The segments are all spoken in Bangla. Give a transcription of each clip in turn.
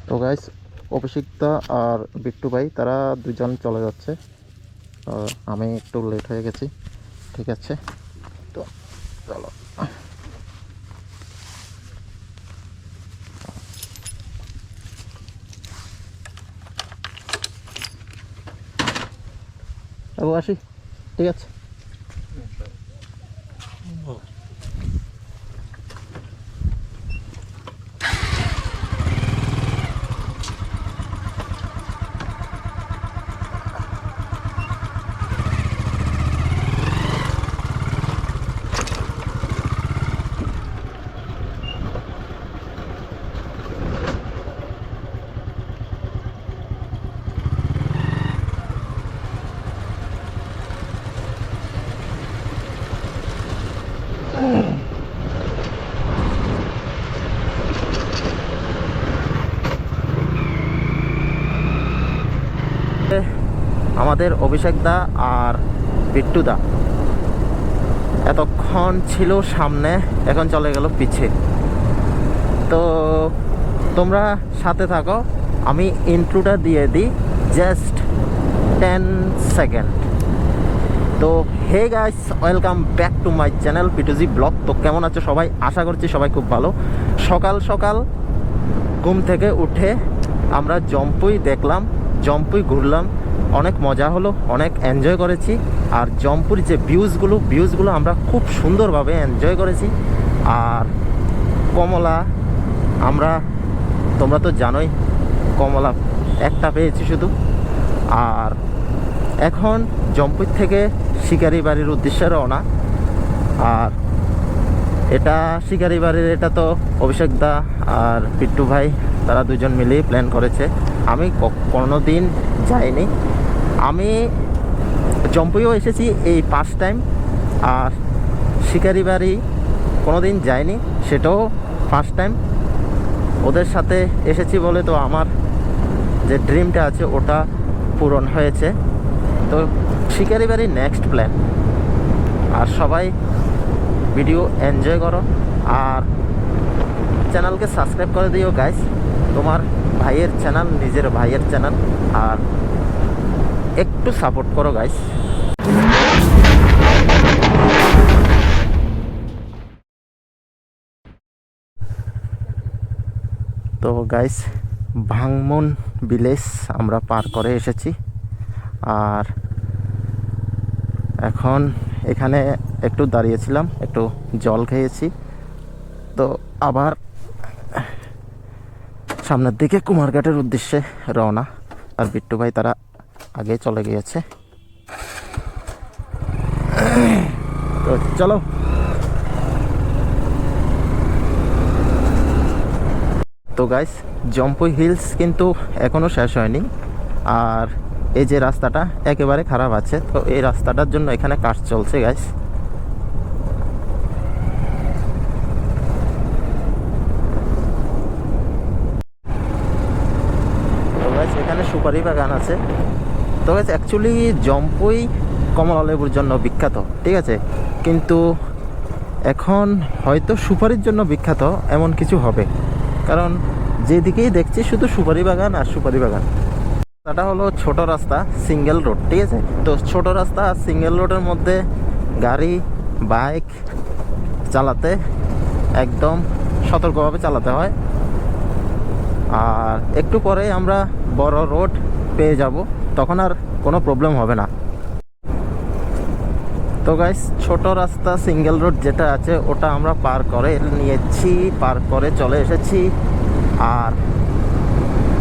তো গাইস, অভিষিক্তা আর বিট্টু ভাই তারা দুজন চলে যাচ্ছে। আমি একটু লেট হয়ে গেছি, ঠিক আছে। তো চলো। আসি, ঠিক আছে। আমাদের অভিষেকদা আর বিট্টুদা এতক্ষণ ছিল সামনে, এখন চলে গেল পিছে। তো তোমরা সাথে থাকো, আমি ইন্ট্রোটা দিয়ে দিই জাস্ট 10 সেকেন্ড। তো hey guys, welcome back to my channel পিটুজি ব্লগ। তো কেমন আছো সবাই? আশা করছি সবাই খুব ভালো। সকাল সকাল ঘুম থেকে উঠে আমরা জম্পুই দেখলাম, জম্পুই ঘুরলাম, অনেক মজা হলো, অনেক এনজয় করেছি। আর জম্পুর যে ভিউজগুলো আমরা খুব সুন্দরভাবে এনজয় করেছি। আর কমলা তোমরা তো জানোই, কমলা একটা পেয়েছি শুধু। আর এখন জম্পুর থেকে শিকারি বাড়ির উদ্দেশ্যে রওনা। আর এটা শিকারি বাড়ির, এটা তো অভিষেকদা আর পিট্টু ভাই তারা দুজন মিলেই প্ল্যান করেছে। আমি কোনো দিন যাইনি, আমি জম্পুইও এসেছি এই ফার্স্ট টাইম। আর শিকারি বাড়ি কোনো দিন যাইনি, সেটাও ফার্স্ট টাইম। ওদের সাথে এসেছি বলে তো আমার যে ড্রিমটা আছে ওটা পূরণ হয়েছে। তো শিকারি বাড়ি নেক্সট প্ল্যান। আর সবাই ভিডিও এনজয় করো, আর চ্যানেলকে সাবস্ক্রাইব করে দিও গাইস। তোমার ভাইয়ের চ্যানেল, নিজের ভাইয়ের চ্যানেল, আর একটু সাপোর্ট করো গাইস। তো গাইস, ভাংমন ভিলেজ আমরা পার করে এসেছি। আর এখন এখানে একটু দাঁড়িয়েছিলাম, একটু জল খেয়েছি। তো আবার সামনের দিকে কুমারঘাটের উদ্দেশ্যে রওনা। আর বিট্টু ভাই তারা আগে চলে গিয়েছে। তো চলো। তো গাইস, জম্পুই হিলস কিন্তু এখনও শেষ হয়নি। আর এই যে রাস্তাটা একেবারে খারাপ আছে, তো এই রাস্তাটার জন্য এখানে কাজ চলছে গাইস। তো গাইস, এখানে সুপারি বাগান আছে। তো গাইস, অ্যাকচুয়ালি জম্পুই কমলা লেবুর জন্য বিখ্যাত, ঠিক আছে। কিন্তু এখন হয়তো সুপারির জন্য বিখ্যাত এমন কিছু হবে, কারণ যেদিকেই দেখছি শুধু সুপারি বাগান আর সুপারি বাগান। রাস্তাটা হলো ছোট রাস্তা, সিঙ্গেল রোড, ঠিক আছে। তো ছোট রাস্তা আর সিঙ্গেল রোডের মধ্যে গাড়ি বাইক চালাতে একদম সতর্কভাবে চালাতে হয়। আর একটু পরে আমরা বড় রোড পেয়ে যাব, তখন আর কোনো প্রবলেম হবে না। তো গাইস, ছোট রাস্তা সিঙ্গেল রোড যেটা আছে ওটা আমরা পার করে নিয়েছি, পার করে চলে এসেছি। আর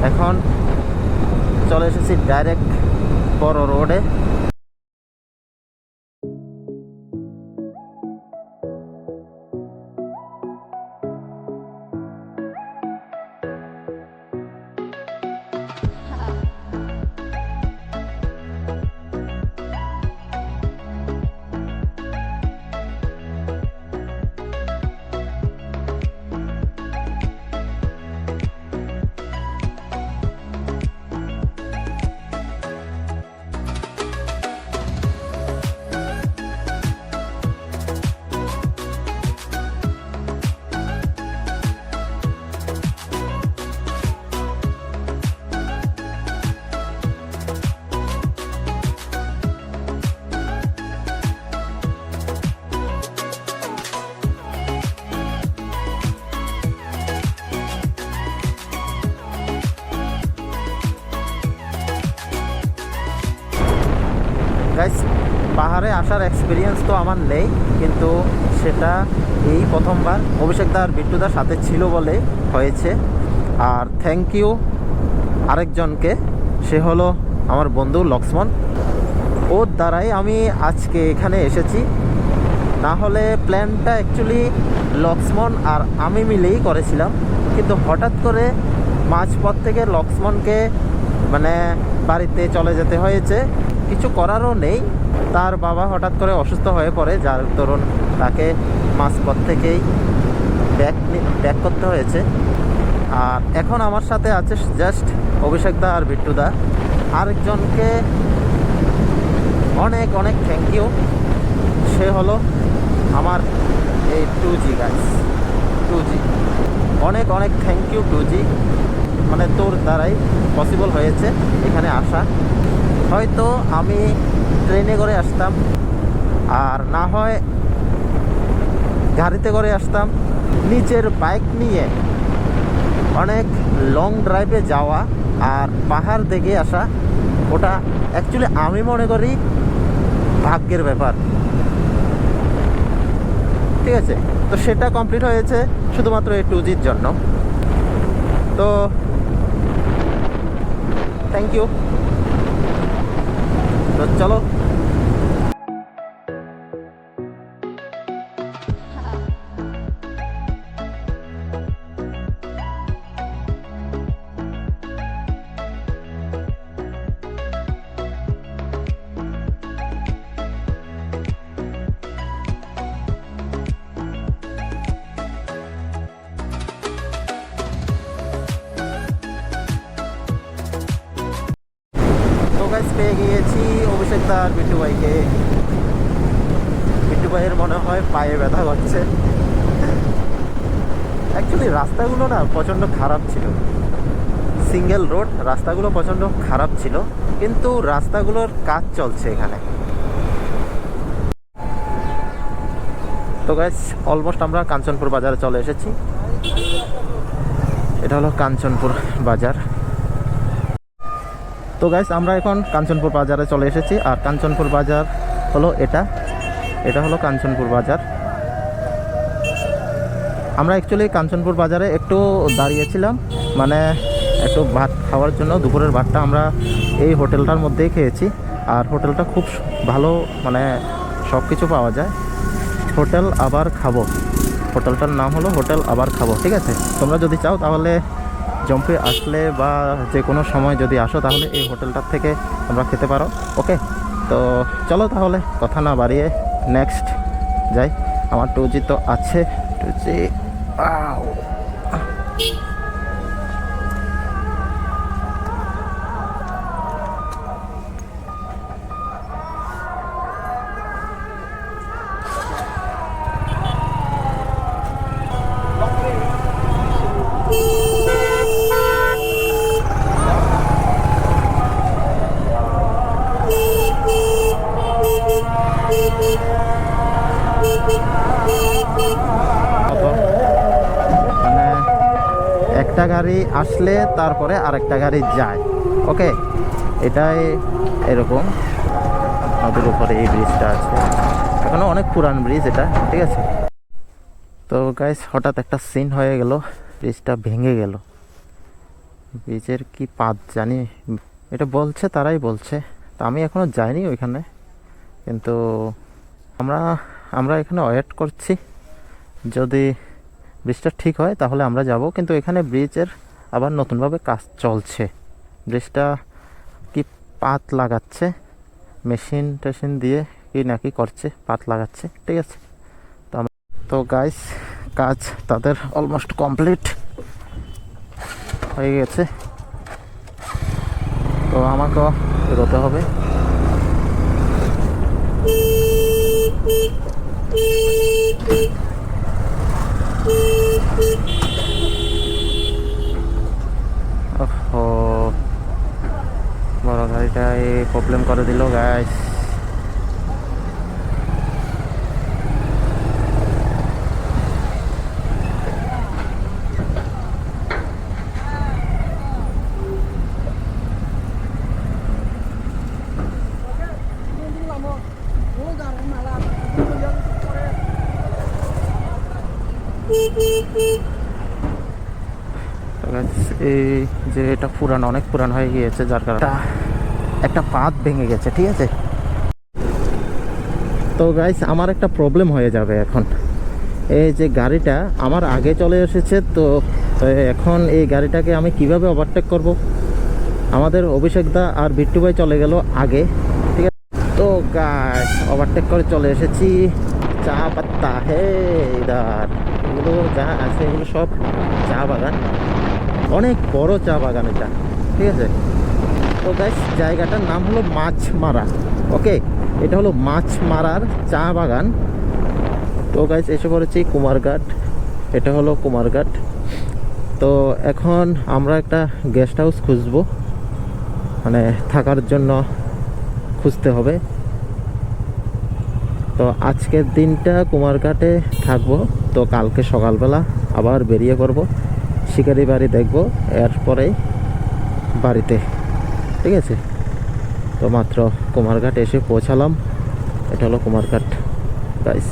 এখন চলে এসেছি ডাইরেক্ট বড় রোডে। পাহাড়ে আসার এক্সপিরিয়েন্স তো আমার নেই, কিন্তু সেটা এই প্রথমবার অভিষেক দা আর বিট্টুদার সাথে ছিল বলে হয়েছে। আর থ্যাংক ইউ আরেকজনকে, সে হলো আমার বন্ধু লক্ষ্মণ। ওর দ্বারাই আমি আজকে এখানে এসেছি। না হলে প্ল্যানটা অ্যাকচুয়ালি লক্ষ্মণ আর আমি মিলেই করেছিলাম, কিন্তু হঠাৎ করে মাঝপথ থেকে লক্ষ্মণকে মানে বাড়িতে চলে যেতে হয়েছে, কিছু করারও নেই। তার বাবা হঠাৎ করে অসুস্থ হয়ে পড়ে, যার দরুন তাকে মাঝপথ থেকেই ব্যাক করতে হয়েছে। আর এখন আমার সাথে আছে জাস্ট অভিষেক দা আর বিট্টু দা। আরেকজনকে অনেক অনেক থ্যাংক ইউ, সে হলো আমার এই 2G গাইস, 2G। অনেক অনেক থ্যাংক ইউ 2G, মানে তোর দ্বারাই পসিবল হয়েছে এখানে আসা। হয়তো আমি ট্রেনে করে আসতাম, আর না হয় গাড়িতে করে আসতাম। নিচের বাইক নিয়ে অনেক লং ড্রাইভে যাওয়া আর পাহাড় দেখে আসা, ওটা অ্যাকচুয়ালি আমি মনে করি ভাগ্যের ব্যাপার। ঠিক আছে, তো সেটা কমপ্লিট হয়েছে শুধুমাত্র এই 2Gর জন্য। তো থ্যাংক ইউ। তো চলো, পেয়ে গিয়েছি অভিষেক দা আর বিট্টু ভাইকে। বিট্টু ভাইয়ের মনে হয় পায়ে ব্যথা হচ্ছে। অ্যাকচুয়ালি রাস্তাগুলো না প্রচণ্ড খারাপ ছিল, সিঙ্গেল রোড, রাস্তাগুলো প্রচণ্ড খারাপ ছিল, কিন্তু রাস্তাগুলোর কাজ চলছে এখানে। তো গাইস অলমোস্ট আমরা কাঞ্চনপুর বাজারে চলে এসেছি। এটা হলো কাঞ্চনপুর বাজার। তো গাইস আমরা এখন কাঞ্চনপুর বাজারে চলে এসেছি, আর কাঞ্চনপুর বাজার হলো এটা হলো কাঞ্চনপুর বাজার। আমরা অ্যাকচুয়ালি কাঞ্চনপুর বাজারে একটু দাঁড়িয়েছিলাম, মানে একটু ভাত খাওয়ার জন্য। দুপুরের ভাতটা আমরা এই হোটেলটার মধ্যেই খেয়েছি, আর হোটেলটা খুব ভালো, মানে সব কিছু পাওয়া যায়। হোটেল আবার খাবো, হোটেলটার নাম হলো হোটেল আবার খাবো। ঠিক আছে, তোমরা যদি চাও তাহলে জম্পে আসলে বা যে কোনো সময় যদি আসো তাহলে এই হোটেলটার থেকে তোমরা খেতে পারো। ওকে, তো চলো তাহলে কথা না বাড়িয়ে নেক্সট যাই। আমার 2G তো আছে, 2G মানে একটা গাড়ি আসলে তারপরে আরেকটা গাড়ি যায়। ওকে, এটাই এরকম। নদীর উপরে এই ব্রিজটা আছে, এখনো অনেক পুরান ব্রিজ এটা। ঠিক আছে, তো গাইস হঠাৎ একটা সিন হয়ে গেল, ব্রিজটা ভেঙে গেল। ব্রিজের কি পাত জানি, এটা বলছে, তারাই বলছে, তো আমি এখনো যাইনি ওইখানে। কিন্তু আমরা এখানে ওয়েট করছি, যদি ব্রিজটা ঠিক হয় তাহলে আমরা যাব। কিন্তু এখানে ব্রিজের আবার নতুনভাবে কাজ চলছে, ব্রিজটা কি পাত লাগাচ্ছে, মেশিন টেশিন দিয়ে কি নাকি করছে, পাত লাগাচ্ছে। ঠিক আছে, তো গাইস কাজ তাদের অলমোস্ট কমপ্লিট হয়ে গেছে, তো আমাকেও বেরোতে হবে। বড় গাড়িটাই প্রবলেম করে দিল গাইস। এই যে এটা পুরানো, অনেক পুরানো হয়ে গিয়েছে, যার কারণে একটা পাত ভেঙে গেছে। ঠিক আছে, তো গাইস আমার একটা প্রবলেম হয়ে যাবে এখন। এই যে গাড়িটা আমার আগে চলে এসেছে, তো এখন এই গাড়িটাকে আমি কিভাবে ওভারটেক করব? আমাদের অভিষেক দা আর বিট্টু ভাই চলে গেল আগে। ঠিক আছে, তো গাইস ওভারটেক করে চলে এসেছি। চা পাত্তা হে ইদার, এগুলো যা আছে এগুলো সব চা বাগান, অনেক বড় চা বাগান এটা। ঠিক আছে, তো গাইস জায়গাটার নাম হলো মাছমারা। ওকে, এটা হলো মাছমারার চা বাগান। তো গাইস এসে পড়েছি কুমারঘাট, এটা হলো কুমারঘাট। তো এখন আমরা একটা গেস্ট হাউস খুঁজবো, মানে থাকার জন্য খুঁজতে হবে। তো আজকের দিনটা কুমারঘাটে থাকবো, তো কালকে সকালবেলা আবার বেরিয়ে পড়বো, শিকারি বাড়ি দেখবো, এরপরেই বাড়িতে। ঠিক আছে, তো মাত্র কুমারঘাট এসে পৌঁছালাম, এটা হলো কুমারঘাট গাইস।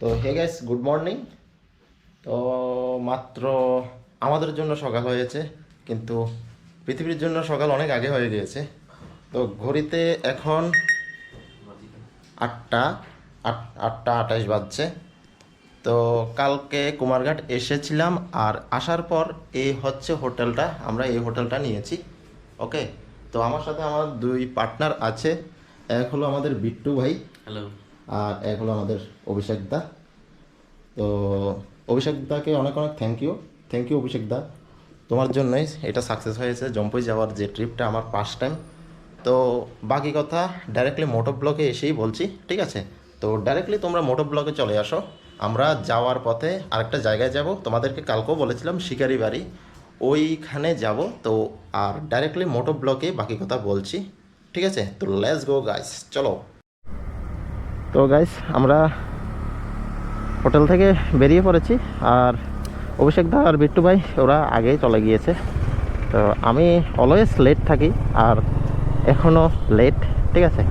তো হে গাইস, গুড মর্নিং। তো মাত্র আমাদের জন্য সকাল হয়েছে, কিন্তু পৃথিবীর জন্য সকাল অনেক আগে হয়ে গিয়েছে। তো ঘড়িতে এখন 8টা 28 বাজছে। তো কালকে কুমারঘাট এসেছিলাম, আর আসার পর এই হচ্ছে হোটেলটা, আমরা এই হোটেলটা নিয়েছি। ওকে, তো আমার সাথে আমার দুই পার্টনার আছে, এক হলো আমাদের বিট্টু ভাই, হ্যালো, আর এক হলো আমাদের অভিষেক দা। তো অভিষেক দাকে অনেক অনেক থ্যাংক ইউ অভিষেক দা, তোমার জন্যই এটা সাকসেস হয়েছে, জম্পুই যাওয়ার যে ট্রিপটা, আমার ফার্স্ট টাইম। তো বাকি কথা ডাইরেক্টলি মোটো ব্লকে এসেই বলছি। ঠিক আছে, তো ডাইরেক্টলি তোমরা মোটো ব্লকে চলে আসো। আমরা যাওয়ার পথে আরেকটা জায়গায় যাব, তোমাদেরকে কালকেও বলেছিলাম শিকারি বাড়ি, ওইখানে যাব। তো আর ডাইরেক্টলি মোটো ব্লকে বাকি কথা বলছি। ঠিক আছে, তো লেটস গো গাইস, চলো। তো গাইস আমরা হোটেল থেকে বেরিয়ে পড়েছি, আর অভিষেক দা আর বিট্টু ভাই ওরা আগেই চলে গিয়েছে। তো আমি অলওয়েজ লেট থাকি, আর এখনও লেট। ঠিক আছে,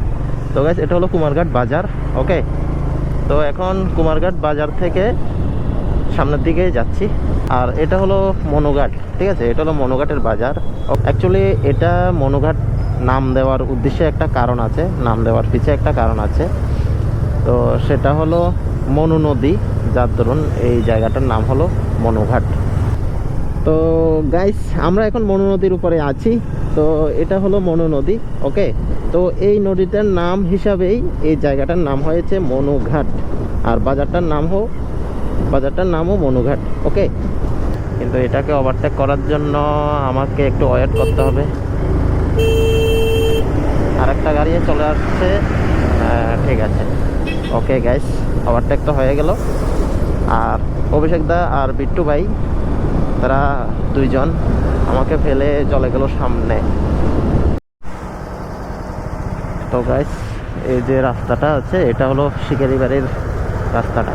তো গাইস এটা হলো কুমারঘাট বাজার। ওকে, তো এখন কুমারঘাট বাজার থেকে সামনের দিকে যাচ্ছি, আর এটা হলো মনুঘাট। ঠিক আছে, এটা হলো মনুঘাটের বাজার। অ্যাকচুয়ালি এটা মনুঘাট নাম দেওয়ার উদ্দেশ্যে একটা কারণ আছে, নাম দেওয়ার পিছে একটা কারণ আছে। তো সেটা হলো মনু নদী, যার দরুন এই জায়গাটার নাম হলো মনুঘাট। তো গাইস আমরা এখন মনু নদীর উপরে আছি, তো এটা হলো মনু নদী। ওকে, তো এই নদীটার নাম হিসাবেই এই জায়গাটার নাম হয়েছে মনুঘাট, আর বাজারটার নামও মনুঘাট। ওকে, কিন্তু এটাকে ওভারটেক করার জন্য আমাকে একটু ওয়েট করতে হবে। আর একটা গাড়ি চলে আসছে। ঠিক আছে, ওকে গাইস, ওভারটেক তো হয়ে গেল। আর অভিষেক দা আর বিট্টু ভাই তারা দুইজন আমাকে ফেলে চলে গেল সামনে। তো গাইস এই যে রাস্তাটা আছে, এটা হলো শিকারি বাড়ির রাস্তাটা,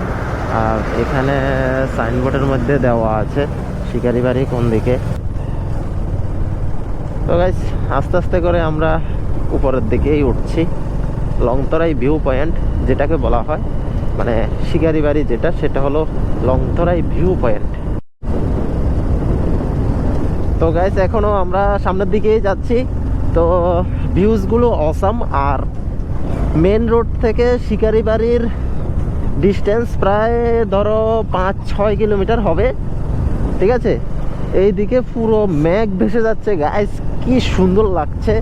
আর এখানে সাইনবোর্ডের মধ্যে দেওয়া আছে শিকারি বাড়ি কোন দিকে। তো গাইস আস্তে আস্তে করে আমরা উপরের দিকেই উঠছি। লংতরাই ভিউ পয়েন্ট যেটাকে বলা হয়, মানে শিকারি বাড়ি যেটা, সেটা হলো লংতরাই ভিউ পয়েন্ট। তো গাইস এখনো আমরা সামনের দিকেই যাচ্ছি। তো ভিউজগুলো অসাম, আর মেন রোড থেকে শিকারি বাড়ির ডিস্টেন্স প্রায় ধরো 5-6 কিলোমিটার হবে। ঠিক আছে, এই দিকে পুরো মেঘ ভেসে যাচ্ছে গাইস, কি সুন্দর লাগছে।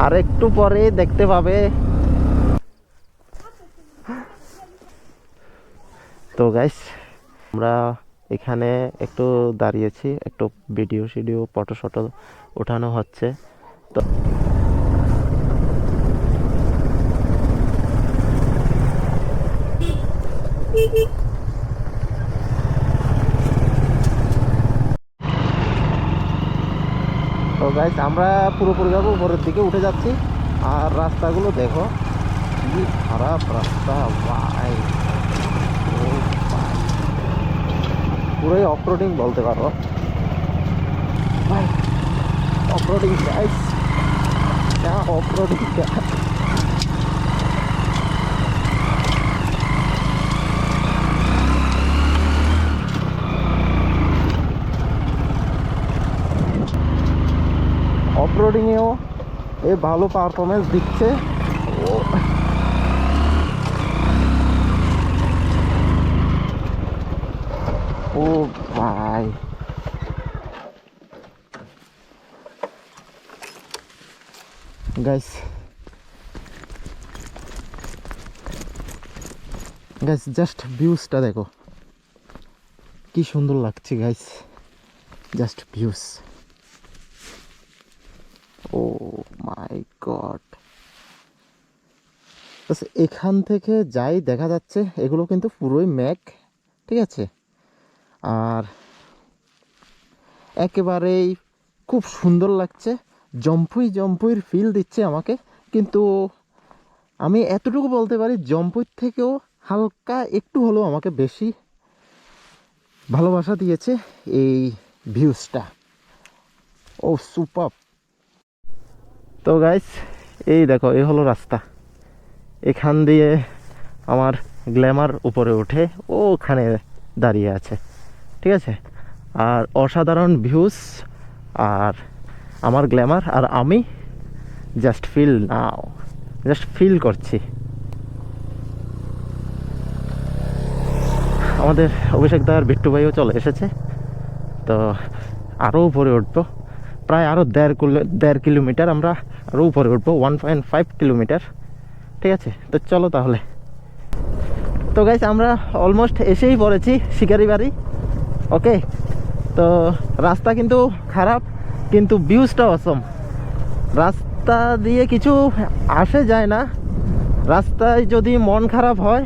আর একটু পরে দেখতে পাবে। তো গাইস আমরা এখানে একটু দাঁড়িয়েছি, একটু ভিডিও ফটো ওঠানো হচ্ছে। তো তো গাইস আমরা পুরোপুরিভাবে উপরের দিকে উঠে যাচ্ছি। আর রাস্তাগুলো দেখো, কি খারাপ রাস্তা ভাই। ও ভাই, পুরোই অফরোডিং বলতে পারো ভাই। Offroading guys, offroading. অফরোডিংয়েও এ ভালো পারফরমেন্স দিচ্ছে। ও ও ভাই, গাইস গাইস জাস্ট ভিউজটা দেখো, কি সুন্দর লাগছে গাইস, জাস্ট ভিউজ। ও মাই গড। এখান থেকে যাই দেখা যাচ্ছে এগুলো কিন্তু পুরোই মেঘ, ঠিক আছে। আর একেবারেই খুব সুন্দর লাগছে, জম্পুই জম্পুইর ফিল দিচ্ছে আমাকে। কিন্তু আমি এতটুকু বলতে পারি, জম্পুইর থেকেও হালকা একটু হলেও আমাকে বেশি ভালোবাসা দিয়েছে এই ভিউজটা। ও সুপার। তো গাইস এই দেখো, এই হলো রাস্তা। এখান দিয়ে আমার গ্ল্যামার উপরে উঠে ওখানে দাঁড়িয়ে আছে, ঠিক আছে। আর অসাধারণ ভিউজ, আর আমার গ্ল্যামার আর আমি just feel now, just feel করছি। আমাদের অভিষেক দা আর বিট্টু ভাইও চলে এসেছে। তো আরও উপরে উঠবো, প্রায় আরও দেড় কিলোমিটার আমরা আরও উপরে উঠবো, 1.5 কিলোমিটার, ঠিক আছে। তো চলো তাহলে। তো গাইস আমরা অলমোস্ট এসেই পড়েছি শিকারি বাড়ি, ওকে। তো রাস্তা কিন্তু খারাপ, কিন্তু ভিউজটা অসম। রাস্তা দিয়ে কিছু আসে যায় না, রাস্তায় যদি মন খারাপ হয়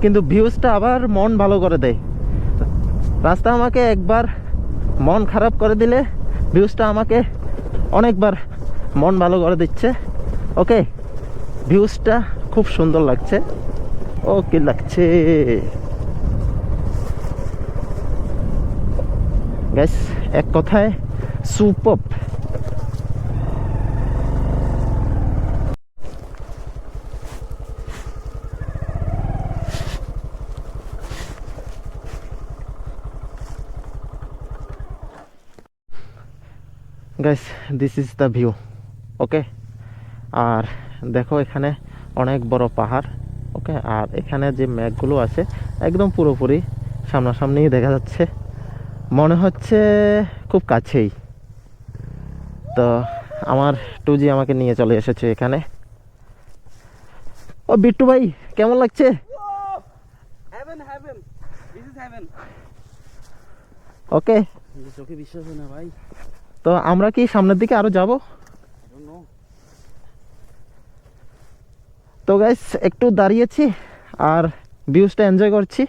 কিন্তু ভিউজটা আবার মন ভালো করে দেয়। রাস্তা আমাকে একবার মন খারাপ করে দিলে ভিউজটা আমাকে অনেকবার মন ভালো করে দিচ্ছে, ওকে। ভিউজটা খুব সুন্দর লাগছে, ও কি লাগছে গাইস, এক কথায় super. Guys this is the view, okay. আর দেখো এখানে অনেক বড় পাহাড়, ওকে। আর এখানে যে মেঘগুলো আছে একদম পুরোপুরি সামনাসামনি দেখা যাচ্ছে, মনে হচ্ছে খুব কাছেই। তো আমার টুজি আমাকে নিয়ে চলে এসেছে এখানে। ও বিট্টু ভাই, কেমন লাগছে? ওকে, চোখে বিশ্বাস হয় না ভাই। তো আমরা কি সামনের দিকে আরো যাব? তো গাইস একটু দাঁড়িয়েছি আর ভিউজটা এনজয় করছি।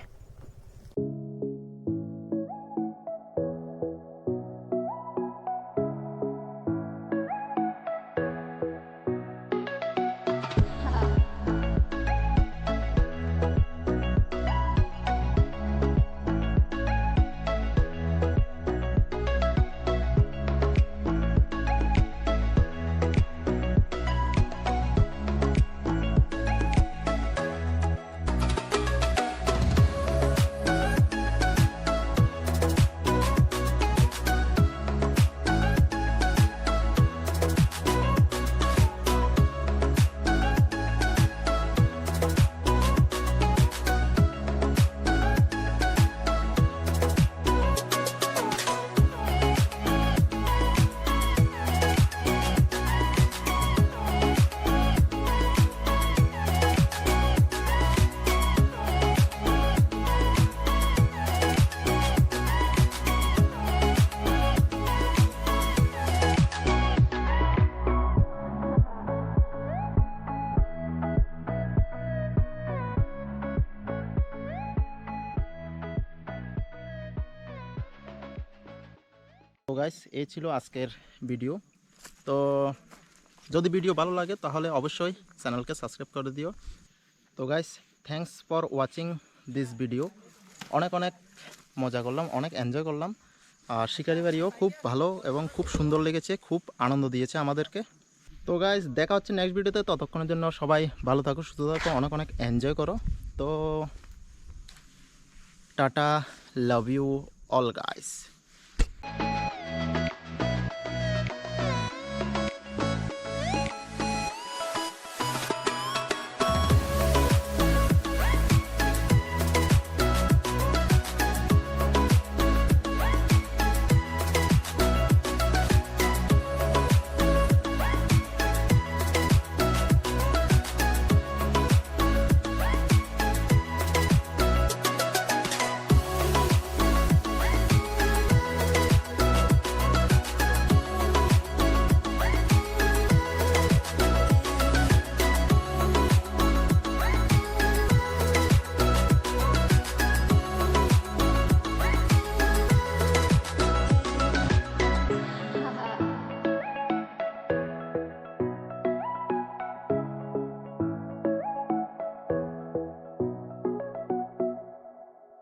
তো গাইস এই ছিল আজকের ভিডিও। তো যদি ভিডিও ভালো লাগে তাহলে অবশ্যই চ্যানেলকে সাবস্ক্রাইব করে দিও। তো guys, thanks for watching this video. অনেক অনেক মজা করলাম, অনেক এনজয় করলাম। আর শিকারি বাড়িও খুব ভালো এবং খুব সুন্দর লেগেছে, খুব আনন্দ দিয়েছে আমাদেরকে। তো গাইস, দেখা হচ্ছে নেক্সট ভিডিওতে। ততক্ষণের জন্য সবাই ভালো থাকো, সুস্থ থাকো, অনেক অনেক এনজয় করো। তো tata, love you all guys.